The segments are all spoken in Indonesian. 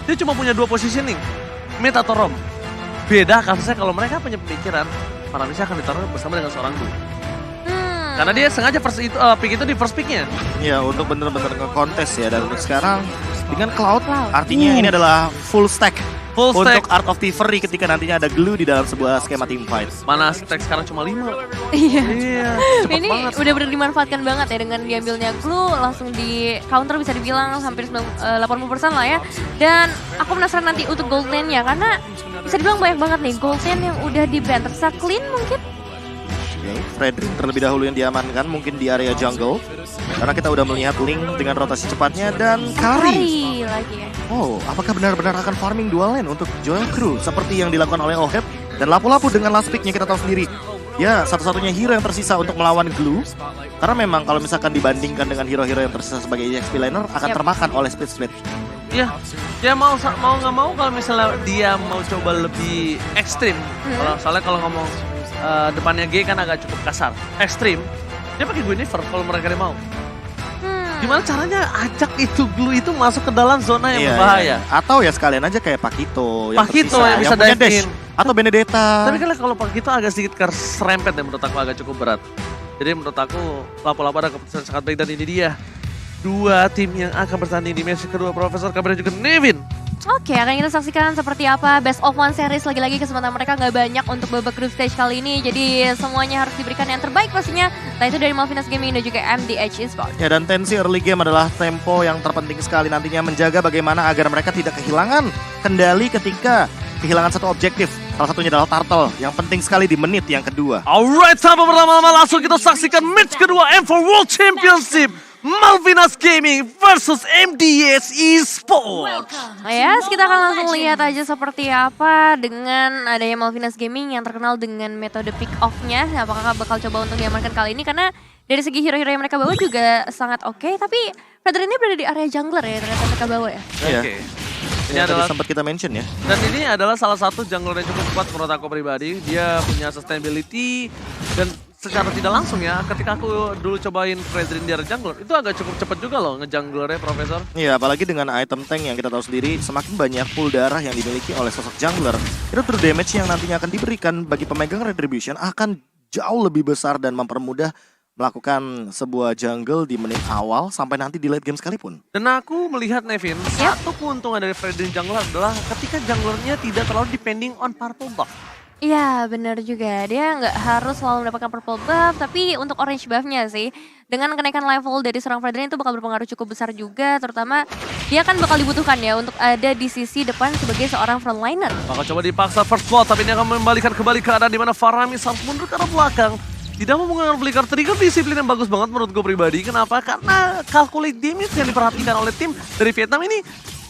dia cuma punya 2 positioning, mid atau rom. Beda kasusnya kalau mereka punya pemikiran, Faramis akan ditaruh bersama dengan seorang Blue. Karena dia sengaja pick itu di first picknya. Ya, untuk bener-bener nge-kontes ya. Dan untuk sekarang dengan Cloud, artinya ini adalah full stack. Untuk Art of Thievery ketika nantinya ada glue di dalam sebuah skema team fight. Mana stack sekarang cuma 5. Iya. Cepet Ini banget. udah benar dimanfaatkan banget ya dengan diambilnya glue langsung di counter bisa dibilang hampir 80% lah ya. Dan aku penasaran nanti untuk gold lane-nya karena bisa dibilang banyak banget nih gold lane yang udah di-ban. Tersa clean mungkin. Fredrin terlebih dahulu yang diamankan mungkin di area jungle. Karena kita udah melihat Link dengan rotasi cepatnya dan Kari. Lagi ya. Oh, apakah benar-benar akan farming dual lane untuk Joel Crew seperti yang dilakukan oleh Oheb dan Lapu-Lapu dengan last pick-nya kita tahu sendiri. Ya, satu-satunya hero yang tersisa untuk melawan Glue. Karena memang kalau misalkan dibandingkan dengan hero-hero yang tersisa sebagai EXP laner akan termakan oleh split. Ya, dia mau nggak mau kalau misalnya dia mau coba lebih ekstrim. Soalnya kalau ngomong depannya G kan agak cukup kasar, ekstrim. Dia pakai Guinevere kalau mereka dia mau. Gimana caranya ajak itu Glue itu masuk ke dalam zona yang berbahaya? Atau ya sekalian aja kayak Pakito yang Pakito tersisa, yang bisa punya dive in. Atau Benedetta. Tapi kan kalau Pakito agak sedikit serempet ya menurut aku agak cukup berat. Jadi menurut aku Lapu-Lapu ada keputusan sangat baik dan ini dia 2 tim yang akan bertanding di match kedua Profesor Kabir dan juga Nevin. Oke, akan kita saksikan seperti apa Best of One series lagi-lagi kesempatan mereka nggak banyak untuk babak group stage kali ini. Jadi semuanya harus diberikan yang terbaik pastinya. Entah itu dari Malvinas Gaming dan juga MDH Esports. Ya, dan tensi early game adalah tempo yang terpenting sekali nantinya menjaga bagaimana agar mereka tidak kehilangan kendali ketika kehilangan satu objektif. Salah satunya adalah Turtle yang penting sekali di menit yang kedua. Alright, tanpa berlama-lama langsung kita saksikan match kedua M4 World Championship. Malvinas Gaming versus MDH Esports. Yes, kita akan langsung lihat aja seperti apa dengan adanya Malvinas Gaming yang terkenal dengan metode pick off-nya. Apakah bakal coba untuk diamankan kali ini karena dari segi hero-hero yang mereka bawa juga sangat oke. Tapi Fredrin ini berada di area jungler ya ternyata mereka bawa ya. Iya. Oke. Ini adalah sempat kita mention ya. Dan ini adalah salah satu jungler yang cukup kuat menurut aku pribadi. Dia punya sustainability dan secara tidak langsung ya, ketika aku dulu cobain Fredrin di area jungler, itu agak cukup cepat juga loh ngejunglernya Profesor. Iya, apalagi dengan item tank yang kita tahu sendiri, semakin banyak pool darah yang dimiliki oleh sosok jungler. Itu true damage yang nantinya akan diberikan bagi pemegang Retribution akan jauh lebih besar dan mempermudah melakukan sebuah jungle di menit awal sampai nanti di late game sekalipun. Dan aku melihat Nevin, satu keuntungan dari Fredrin jungler adalah ketika junglernya tidak terlalu depending on purple buff. Iya benar juga, dia nggak harus selalu mendapatkan purple buff, tapi untuk orange buff-nya sih, dengan kenaikan level dari seorang Fredrin itu bakal berpengaruh cukup besar juga, terutama dia kan bakal dibutuhkan ya untuk ada di sisi depan sebagai seorang frontliner. Maka coba dipaksa first blood, tapi ini akan membalikan kembali keadaan di mana Faramis harus mundur ke arah belakang. Tidak mau menggunakan flicker trigger, disiplin yang bagus banget menurut gue pribadi. Kenapa? Karena calculate damage yang diperhatikan oleh tim dari Vietnam ini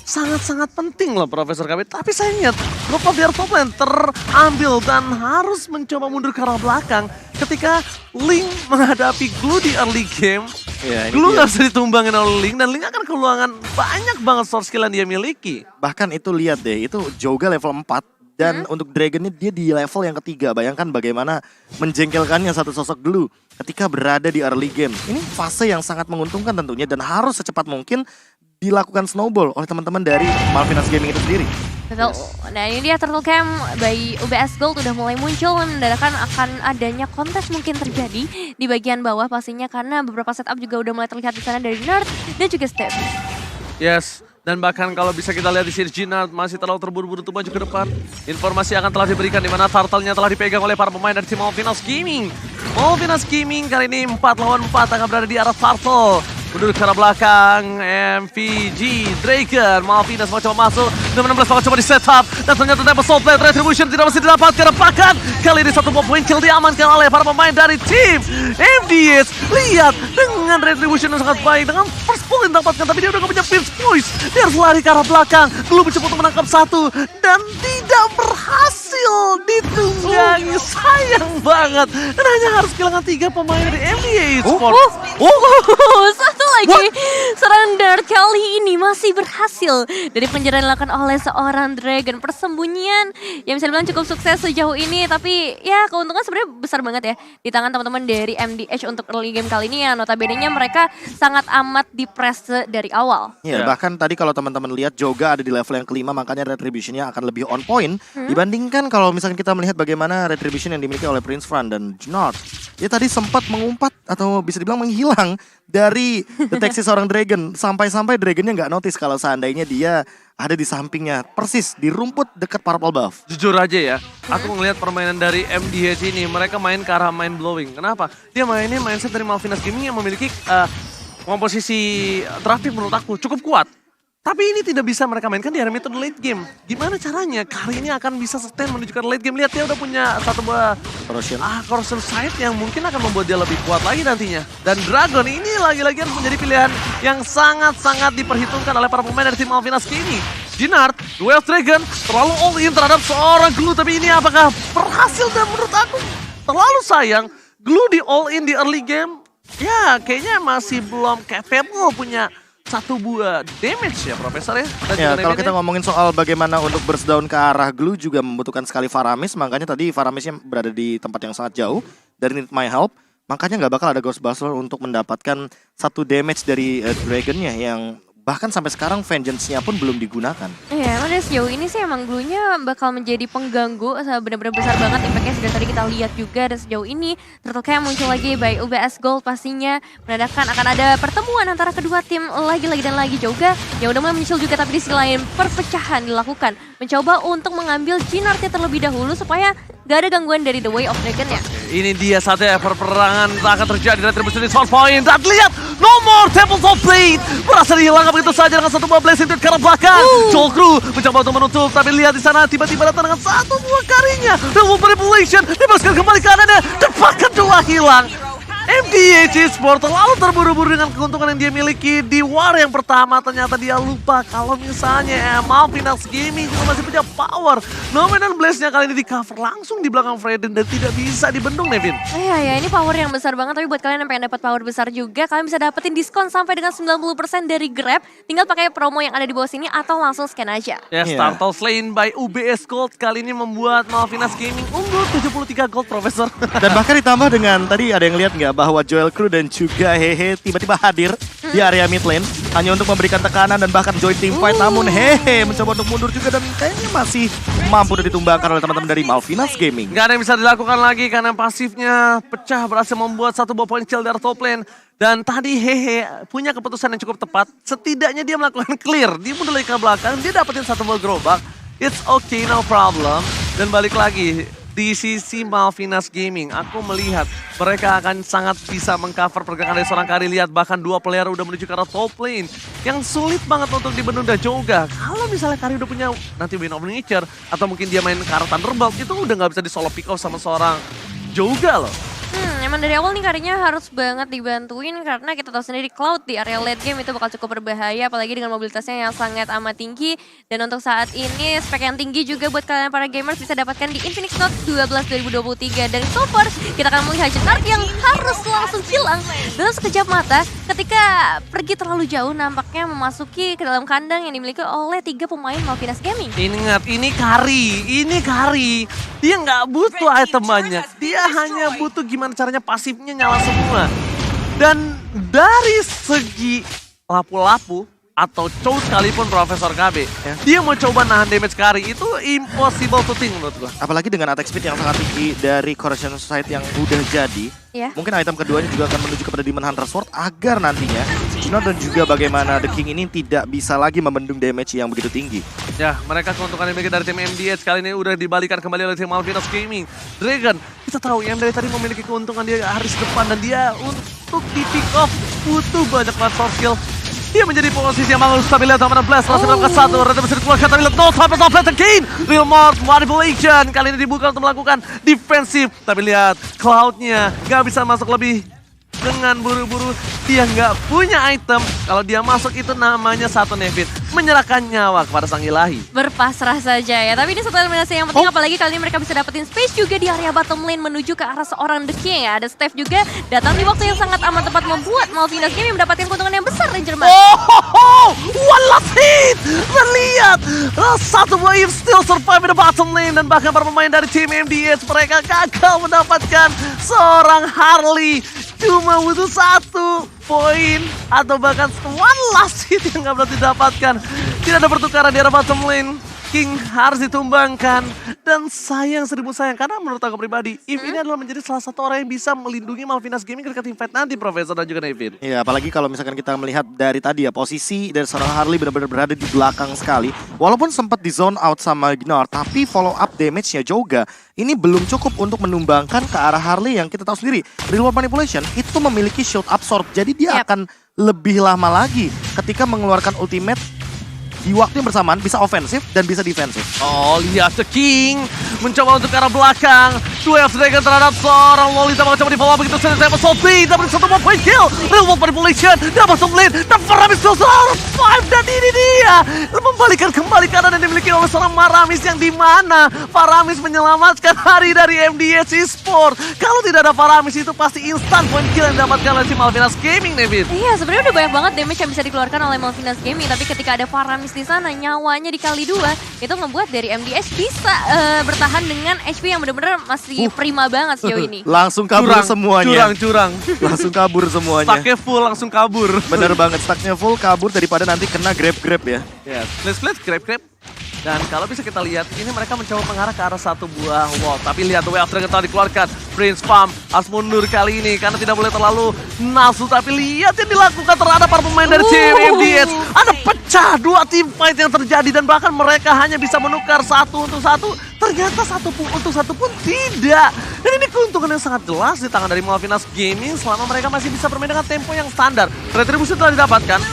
sangat-sangat penting loh Profesor KB. Tapi sayangnya drop of their top lane terambil dan harus mencoba mundur ke arah belakang ketika Link menghadapi Glue di early game. Ya, Glue nggak bisa ditumbangin oleh Link dan Link akan kehilangan banyak banget source skill yang dia miliki. Bahkan itu lihat deh, itu Joga level 4 dan untuk Dragonnya dia di level yang ketiga. Bayangkan bagaimana menjengkelkannya satu sosok Glue ketika berada di early game. Ini fase yang sangat menguntungkan tentunya dan harus secepat mungkin dilakukan snowball oleh teman-teman dari Malvinas Gaming itu sendiri. Betul. Nah ini dia Turtle Camp by UBS Gold udah mulai muncul menandakan akan adanya kontes mungkin terjadi di bagian bawah pastinya karena beberapa setup juga udah mulai terlihat di sana dari Nerd dan juga Step. Yes, dan bahkan kalau bisa kita lihat di sini Gina masih terlalu terburu-buru untuk maju ke depan. Informasi akan telah diberikan di mana Turtle-nya telah dipegang oleh para pemain dari tim Malvinas Gaming. Malvinas Gaming kali ini 4 lawan 4 akan berada di arah Turtle. Mundur ke arah belakang, MVG, Draken, Malvinas mau coba masuk, 16 mau coba di setup, dan ternyata dapat soul plate, Retribution tidak masih didapatkan, bahkan kali ini satu poin kill diamankan oleh para pemain dari tim MDH. Lihat, dengan Retribution yang sangat baik, dengan first pull yang didapatkan, tapi dia udah gak punya first voice, dia harus lari ke arah belakang, belum mencoba untuk menangkap satu, dan tidak berhasil ditunggangi, sayang banget, dan hanya harus kehilangan 3 pemain dari MDH Esports. Satu lagi. Serangan Dart kali ini masih berhasil dari penjara yang dilakukan oleh seorang Dragon. Persembunyian yang bisa dibilang cukup sukses sejauh ini. Tapi ya keuntungan sebenarnya besar banget ya di tangan teman-teman dari MDH untuk early game kali ini. Ya notabene-nya mereka sangat amat di-press dari awal. Ya, bahkan tadi kalau teman-teman lihat Joga ada di level yang kelima, makanya retribution-nya akan lebih on point dibandingkan kalau misalkan kita melihat bagaimana retribution yang dimiliki oleh Prince Fran dan Jnord. Dia tadi sempat mengumpat atau bisa dibilang menghilang dari deteksi seorang Dragon. Sampai-sampai Dragonnya nggak notice kalau seandainya dia ada di sampingnya. Persis di rumput dekat purple buff. Jujur aja ya, aku ngelihat permainan dari MDH ini, mereka main ke arah mind blowing. Kenapa? Dia mainnya mindset dari Malvinas Gaming yang memiliki komposisi draft pick menurut aku cukup kuat. Tapi ini tidak bisa mereka mainkan di area mid late game. Gimana caranya kali ini akan bisa sustain menuju ke late game? Lihat dia udah punya satu buah corrosion sight yang mungkin akan membuat dia lebih kuat lagi nantinya. Dan Dragon ini lagi-lagi harus menjadi pilihan yang sangat-sangat diperhitungkan oleh para pemain dari tim Malvinas kini. Jnord, Duel Dragon terlalu all in terhadap seorang Glue, tapi ini apakah berhasil? Dan menurut aku terlalu sayang, Glue di all in di early game, ya kayaknya masih belum capable punya satu buah damage ya Profesor ya. Dan Ya, kalau kita ngomongin soal bagaimana untuk burst down ke arah Glue juga membutuhkan sekali Faramis. Makanya tadi Faramisnya berada di tempat yang sangat jauh dari Need My Help. Makanya nggak bakal ada Ghostbuster untuk mendapatkan satu damage dari Dragonnya yang bahkan sampai sekarang Vengeance-nya pun belum digunakan. Iya, emang dari sejauh ini sih emang Glue-nya bakal menjadi pengganggu, benar-benar besar banget impact-nya sudah tadi kita lihat juga. Dan sejauh ini Turtle Camp muncul lagi by UBS Gold pastinya menandakan akan ada pertemuan antara kedua tim lagi-lagi dan lagi. Joga yang udah mulai muncul juga, tapi di sisi lain perpecahan dilakukan. Mencoba untuk mengambil Jnord-nya terlebih dahulu supaya gak ada gangguan dari The Way of Dragon-nya. ini dia saatnya perperangan akan terjadi. Retribution di source point. Dan lihat, no more Temples of Blade. Berhasil dihilangkan begitu saja dengan satu buah Blazing Tweed ke arah belakang. Soul Crew mencoba untuk menutup, tapi lihat di sana tiba-tiba datang dengan satu buah karinya. Double Manipulation, dibaskan kembali ke kanannya. Cepat kedua hilang. MDH Esports terlalu terburu-buru dengan keuntungan yang dia miliki di war yang pertama. Ternyata dia lupa kalau misalnya Malvinas Gaming juga masih punya power. Nominal Blaze-nya kali ini di cover langsung di belakang Freden dan tidak bisa dibendung, Nevin. Iya, ini power yang besar banget. Tapi buat kalian yang pengen dapat power besar juga, kalian bisa dapetin diskon sampai dengan 90% dari Grab. Tinggal pakai promo yang ada di bawah sini atau langsung scan aja. Ya, Startle Slain by UBS Gold kali ini membuat Malvinas Gaming unggul 73 gold, Profesor. Dan bahkan ditambah dengan, tadi ada yang lihat nggak bahwa Joel Crew dan juga Hehe tiba-tiba hadir di area mid lane hanya untuk memberikan tekanan dan bahkan join team fight. Namun Hehe mencoba untuk mundur juga dan kayaknya masih mampu ditumbangkan oleh teman-teman dari Malvinas Gaming. Gak ada yang bisa dilakukan lagi karena pasifnya pecah, berhasil membuat satu buah point kill dari top lane. Dan tadi Hehe punya keputusan yang cukup tepat. Setidaknya dia melakukan clear, dia mundur lagi ke belakang, dia dapetin satu buah gerobak. It's okay, no problem. Dan balik lagi, di sisi Malvinas Gaming, aku melihat mereka akan sangat bisa mengcover pergerakan dari seorang Kari. Lihat, bahkan dua player udah menuju ke arah top lane yang sulit banget untuk dibendung dan Joga. Kalau misalnya Kari udah punya nanti Wind of Nature atau mungkin dia main ke arah Thunderbolt, itu udah nggak bisa di solo pick off sama seorang Joga loh. Emang dari awal nih Karinya harus banget dibantuin karena kita tahu sendiri Cloud di area late game itu bakal cukup berbahaya, apalagi dengan mobilitasnya yang sangat amat tinggi. Dan untuk saat ini spek yang tinggi juga buat kalian para gamers bisa dapatkan di Infinix Note 12 2023. Dan so far kita akan melihat Jnord yang harus langsung hilang dalam sekejap mata ketika pergi terlalu jauh, nampaknya memasuki ke dalam kandang yang dimiliki oleh 3 pemain Malvinas Gaming. Ingat, ini Kari. Dia nggak butuh item banyak, dia hanya butuh gimana caranya pasifnya nyala semua. Dan dari segi lapu-lapu atau chow sekalipun Profesor KB, dia mau coba nahan damage Kari itu impossible to think menurut gua. Apalagi dengan attack speed yang sangat tinggi dari Corrosion Sight yang udah jadi. Ya. Mungkin item keduanya juga akan menuju kepada Demon Hunter Sword agar nantinya Jnord dan juga bagaimana The King ini tidak bisa lagi membendung damage yang begitu tinggi. Ya, mereka keuntungan yang dimiliki dari tim MDH kali ini udah dibalikan kembali oleh tim Malvinas Gaming. Dragon, kita tahu yang dari tadi memiliki keuntungan dia harus depan dan dia untuk di pick off butuh banyak banget soft skill. Dia menjadi posisi yang bagus, tapi lihat mana Blast masih melakukan satu, Reda bisa dikeluarkan, tapi lihat no time of Blast again. Real more manipulation, kali ini dibuka untuk melakukan defensif, tapi lihat Cloud-nya gak bisa masuk lebih dengan buru-buru. Dia nggak punya item, kalau dia masuk itu namanya satu Nevin, menyerahkan nyawa kepada sang ilahi. Berpasrah saja ya, tapi ini satu eliminasi yang penting, apalagi kali ini mereka bisa dapetin space juga di area bottom lane menuju ke arah seorang The King ya. Ada Steph juga datang di waktu yang sangat amat tepat membuat Malvinas Gaming mendapatkan keuntungan yang besar besar Ranger Mas. Oh, one last hit. Dan lihat, satu buah Eve still survive in the bottom lane. Dan bahkan para pemain dari tim MDH mereka gagal mendapatkan seorang Harley. Cuma butuh 1 poin atau bahkan one last hit yang gak berarti didapatkan. Tidak ada pertukaran di arah bottom lane. King harus ditumbangkan. Dan sayang 1000 sayang. Karena menurut aku pribadi, Eve ini adalah menjadi salah satu orang yang bisa melindungi Malvinas Gaming ketika teamfight nanti, Profesor dan juga Nevin. Ya, apalagi kalau misalkan kita melihat dari tadi ya, posisi dari seorang Harley benar-benar berada di belakang sekali. Walaupun sempat di zone out sama Gnar, tapi follow up damage-nya Joga ini belum cukup untuk menumbangkan ke arah Harley yang kita tahu sendiri. Reward Manipulation itu memiliki shield absorb, jadi dia akan lebih lama lagi ketika mengeluarkan ultimate di waktu yang bersamaan bisa ofensif dan bisa defensif. Oh, lihat The King mencoba untuk ke arah belakang. Duel Dragon terhadap seorang Lolita mencoba di follow up begitu saja. Saya Sophie dapat satu more point kill. Real world manipulation dapat top lane dan Faramis still survive dan ini dia membalikan kembali keadaan yang dimiliki oleh seorang Faramis yang di mana Faramis menyelamatkan hari dari MDH Esport. Kalau tidak ada Faramis itu pasti instant point kill yang didapatkan oleh si Malvinas Gaming, Nevin. Iya, sebenarnya udah banyak banget damage yang bisa dikeluarkan oleh Malvinas Gaming, tapi ketika ada Faramis di sana nyawanya dikali 2 itu membuat dari MDH bisa bertahan dengan HP yang benar-benar masih prima banget sejauh ini. Langsung kabur semuanya. Curang. Langsung kabur semuanya. Stacknya full langsung kabur. Bener banget, stacknya full kabur daripada nanti kena grab ya. Ya, split, grab. Dan kalau bisa kita lihat, ini mereka mencoba mengarah ke arah satu buah wall. Tapi lihat, Way of Dragon telah dikeluarkan. Prince Farm harus mundur kali ini karena tidak boleh terlalu nafsu. Tapi lihat yang dilakukan terhadap para pemain dari tim MDH. Ada pecah 2 team fight yang terjadi dan bahkan mereka hanya bisa menukar 1 untuk 1. Ternyata 1 untuk 1 pun tidak. Dan ini keuntungan yang sangat jelas di tangan dari Malvinas Gaming selama mereka masih bisa bermain dengan tempo yang standar. Retribution telah didapatkan.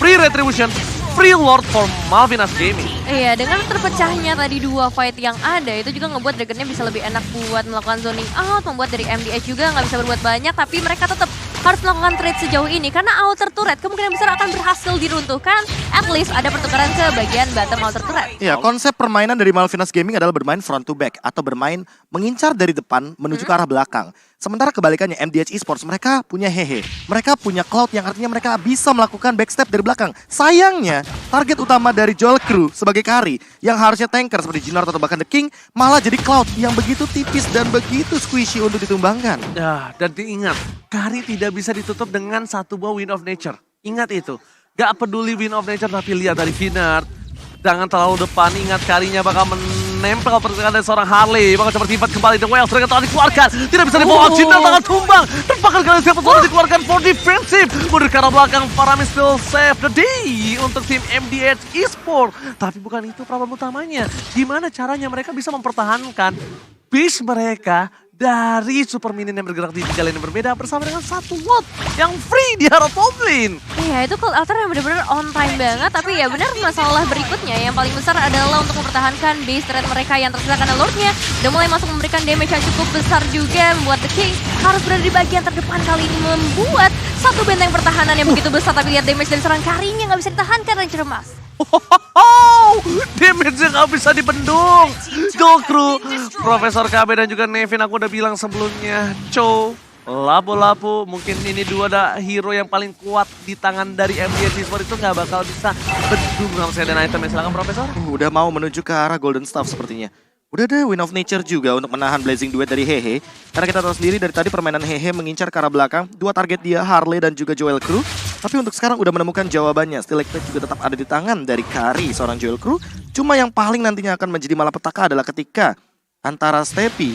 Free Retribution. Free Lord for Malvinas Gaming. Iya, dengan terpecahnya tadi 2 fight yang ada, itu juga ngebuat Dragonnya bisa lebih enak buat melakukan zoning out, membuat dari MDH juga nggak bisa berbuat banyak, tapi mereka tetap harus melakukan trade sejauh ini, karena outer turret kemungkinan besar akan berhasil diruntuhkan, at least ada pertukaran ke bagian bottom outer turret. Ya, konsep permainan dari Malvinas Gaming adalah bermain front to back atau bermain mengincar dari depan menuju ke arah belakang. Sementara kebalikannya MDH Esports, mereka punya Hehe. Mereka punya Cloud yang artinya mereka bisa melakukan backstep dari belakang. Sayangnya, target utama dari Joel Crew sebagai carry yang harusnya tanker seperti Gnar atau bahkan The King malah jadi Cloud yang begitu tipis dan begitu squishy untuk ditumbangkan. Ya, dan diingat, carry tidak bisa ditutup dengan 1 buah Wind of Nature. Ingat itu. Gak peduli Wind of Nature, tapi lihat dari Vinard. Jangan terlalu depan, ingat karinya bakal menempel pergerakan dari seorang Harley. Bakal coba tiba kembali, The Way of Dragon telah dikeluarkan. Tidak bisa dibawa, Cinta bakal tumbang. Dan bahkan kali siapa sudah dikeluarkan for defensive. Mundur ke arah belakang, Faramis still save the day untuk tim MDH Esport. Tapi bukan itu problem utamanya. Gimana caranya mereka bisa mempertahankan base mereka dari super minion yang bergerak di 3 lane yang berbeda bersama dengan 1 ward yang free di arah top lane. Iya, itu Cold Altar yang benar-benar on time banget, tapi ya benar masalah berikutnya yang paling besar adalah untuk mempertahankan base turret mereka yang tersisa karena Lordnya udah mulai masuk memberikan damage yang cukup besar juga, membuat The King harus berada di bagian terdepan kali ini, membuat satu benteng pertahanan yang begitu besar, tapi lihat damage dari serang karinya nggak bisa ditahankan Ranger Mas. Damage yang gak bisa dibendung. Joel Crew, Profesor KB dan juga Nevin, aku udah bilang sebelumnya, Cho, Lapu-Lapu, mungkin ini 2 hero yang paling kuat di tangan dari MDH Esport itu gak bakal bisa bendung sama saya dan itemnya. Silakan Profesor. Udah mau menuju ke arah Golden Staff sepertinya. Udah deh Wind of Nature juga untuk menahan Blazing Duet dari Hehe. Karena kita tahu sendiri dari tadi permainan Hehe mengincar ke arah belakang. 2 target dia, Harley dan juga Joel Crew. Tapi untuk sekarang udah menemukan jawabannya. Stilactite juga tetap ada di tangan dari Kari, seorang Joel Crew. Cuma yang paling nantinya akan menjadi malapetaka adalah ketika antara Steppy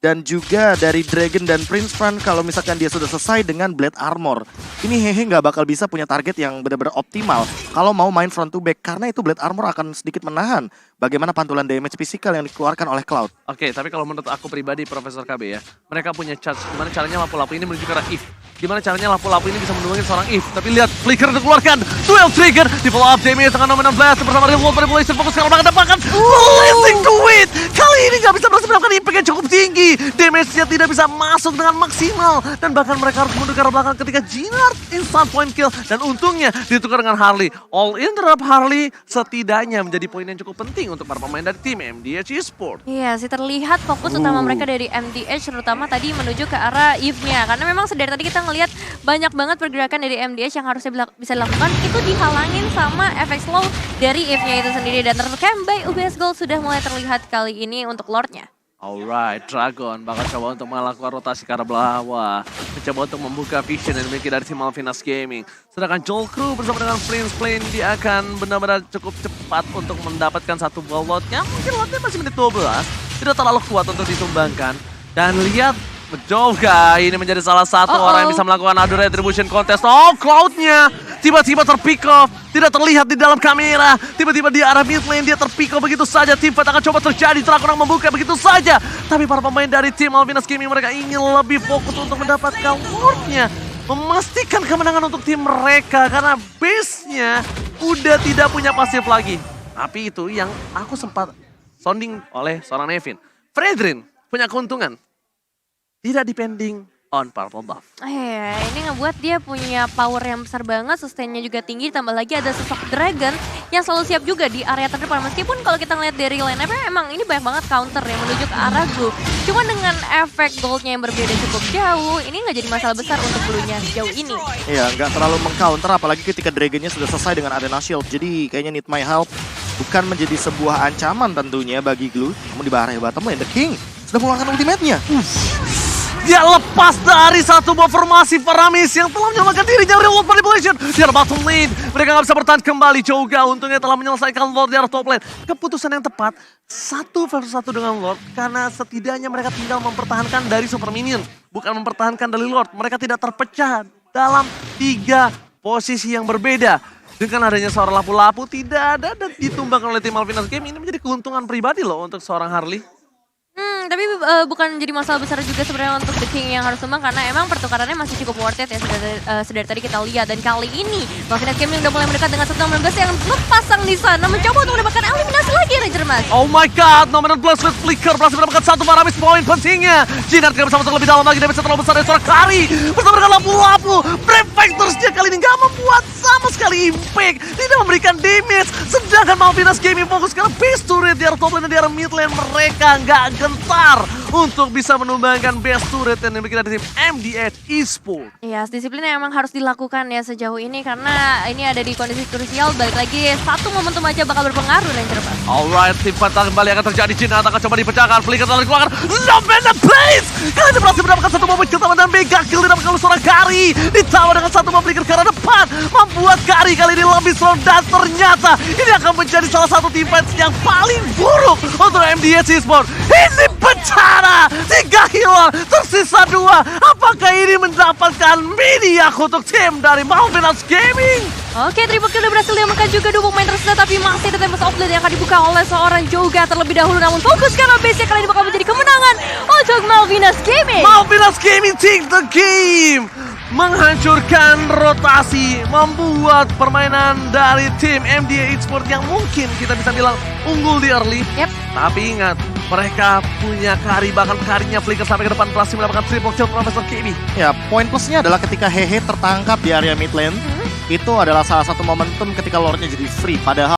dan juga dari Dragon dan Prince Fan kalau misalkan dia sudah selesai dengan Blade Armor. Ini Hehe nggak bakal bisa punya target yang benar-benar optimal kalau mau main front to back. Karena itu Blade Armor akan sedikit menahan bagaimana pantulan damage fisikal yang dikeluarkan oleh Cloud. Oke, tapi kalau menurut aku pribadi Profesor KB ya, mereka punya charge. Gimana caranya lapu-lapu ini menuju ke arah Eve? Gimana caranya lapu-lapu ini bisa mendungin seorang Eve? Tapi lihat, Flicker dikeluarkan, Duel Trigger, di follow up damage dengan Nominal Blast bersama Real World Manipulation, fokus ke arah belakang, dapatkan Blazing Duet. Kali ini nggak bisa berhasil melakukan impact yang cukup tinggi. Damage-nya tidak bisa masuk dengan maksimal. Dan bahkan mereka harus mundur ke arah belakang ketika Gnar instant point kill. Dan untungnya ditukar dengan Harley. All in terhadap Harley setidaknya menjadi poin yang cukup penting untuk para pemain dari tim MDH Esport. Iya sih, terlihat fokus utama mereka dari MDH terutama tadi menuju ke arah Eve-nya. Karena memang dari tadi kita ngelihat banyak banget pergerakan dari MDH yang harusnya bisa dilakukan itu dihalangin sama efek slow dari Eve-nya itu sendiri. Dan tercam by UBS Gold sudah mulai terlihat kali ini untuk Lord-nya. Alright, Dragon bakal coba untuk melakukan rotasi ke arah bawah. Mencoba untuk membuka vision yang dimiliki dari tim Malvinas Gaming. Sedangkan Joel Crew bersama dengan Prince Plane dia akan benar-benar cukup cepat untuk mendapatkan satu ball lotnya. Mungkin lotnya masih menit 12. Tidak terlalu kuat untuk ditumbangkan. Dan lihat Joga ini menjadi salah satu orang yang bisa melakukan adu retribution contest. Oh, Cloud-nya tiba-tiba terpick off. Tidak terlihat di dalam kamera. Tiba-tiba di arah mid lane dia terpick off begitu saja. Team fight akan coba terjadi. Dragon yang membuka begitu saja. Tapi para pemain dari tim Malvinas Gaming mereka ingin lebih fokus untuk mendapatkan ward-nya. Memastikan kemenangan untuk tim mereka. Karena base-nya udah tidak punya pasif lagi. Tapi itu yang aku sempat sounding oleh seorang Nevin. Fredrin punya keuntungan. Tidak depending on purple buff. Ini ngebuat dia punya power yang besar banget, sustainnya juga tinggi, tambah lagi ada sosok Dragon yang selalu siap juga di area terdepan. Meskipun kalau kita ngeliat dari line-up-nya emang ini banyak banget counter yang menuju ke arah blue. Cuma dengan efek goldnya yang berbeda cukup jauh, ini nggak jadi masalah besar untuk blue-nya sejauh ini. Iya, nggak terlalu meng-counter apalagi ketika Dragonnya sudah selesai dengan Arena Shield. Jadi kayaknya need my help bukan menjadi sebuah ancaman tentunya bagi Glue. Namun di bahaya bottom lane, The King sudah mengeluarkan ultimate-nya. Dia lepas dari satu buah formasi Paramis yang telah menyelamatkan dirinya dari World Manipulation. Di arah bottom lane, mereka nggak bisa bertahan kembali. Joga untungnya telah menyelesaikan Lord di arah top lane. Keputusan yang tepat, 1 versus 1 dengan Lord. Karena setidaknya mereka tinggal mempertahankan dari Super Minion. Bukan mempertahankan dari Lord. Mereka tidak terpecah dalam 3 posisi yang berbeda. Dengan adanya seorang lapu-lapu tidak ada dan ditumbangkan oleh tim Malvinas Game. Ini menjadi keuntungan pribadi loh untuk seorang Harley. Tapi bukan jadi masalah besar juga sebenarnya untuk The King yang harus tumbang karena emang pertukarannya masih cukup worth it ya sedari tadi kita lihat. Dan kali ini Malvinas Gaming udah mulai mendekat dengan 119 yang lepasang di sana mencoba untuk mendapatkan eliminasi lagi Ranger Mas. Oh my god, Nominal Blast with Flicker berhasil mendapatkan 1 Paramis poin pentingnya. Jinar tidak bisa masuk lebih dalam lagi, dia bisa terlalu besar dari seorang Kari bersama dengan lapu-lapu. Prefectors-nya kali ini gak membuat sama sekali impact, tidak memberikan damage. Sedangkan Malvinas Gaming fokus ke base turret di arah top lane dan di arah mid lane. Mereka gak gentar untuk bisa menumbangkan base turret yang dimiliki dari tim MDH Esports. Iya, disiplinnya emang harus dilakukan ya sejauh ini karena ini ada di kondisi krusial. Balik lagi satu momentum aja bakal berpengaruh Ranger Mas. Alright, tim fight kembali akan terjadi. Jinar akan coba dipecahkan. Flicker telah dikeluarkan. Lomena Blaze! Kali ini berhasil mendapatkan 1 momen keutamaan dan mega kill didapatkan oleh seorang Kari. Ditawar dengan 1 momen Flicker ke arah depan. Membuat Kari kali ini lebih strong dan ternyata ini akan menjadi salah satu tim fight yang paling buruk untuk MDH Esports. Ini bencana! 3 healer, tersisa 2. Apakah ini mendapatkan miniak untuk tim dari Malvinas Gaming? Oke, triple kill udah berhasil diamankan juga 2 pemain tersisa, tapi masih ada Tempest of Blood yang akan dibuka oleh seorang Joga terlebih dahulu. Namun fokus karena base-nya kali ini bakal menjadi kemenangan untuk Malvinas Gaming. Malvinas Gaming take the game! Menghancurkan rotasi, membuat permainan dari tim MDH Esports yang mungkin kita bisa bilang unggul di early. Yep. Tapi ingat, mereka punya Kari, bahkan Karinya Flicker sampai ke depan berhasil mendapatkan triple kill Profesor Kimi. Ya, poin plusnya adalah ketika Hehe tertangkap di area mid lane. Itu adalah salah satu momentum ketika Lordnya jadi free. Padahal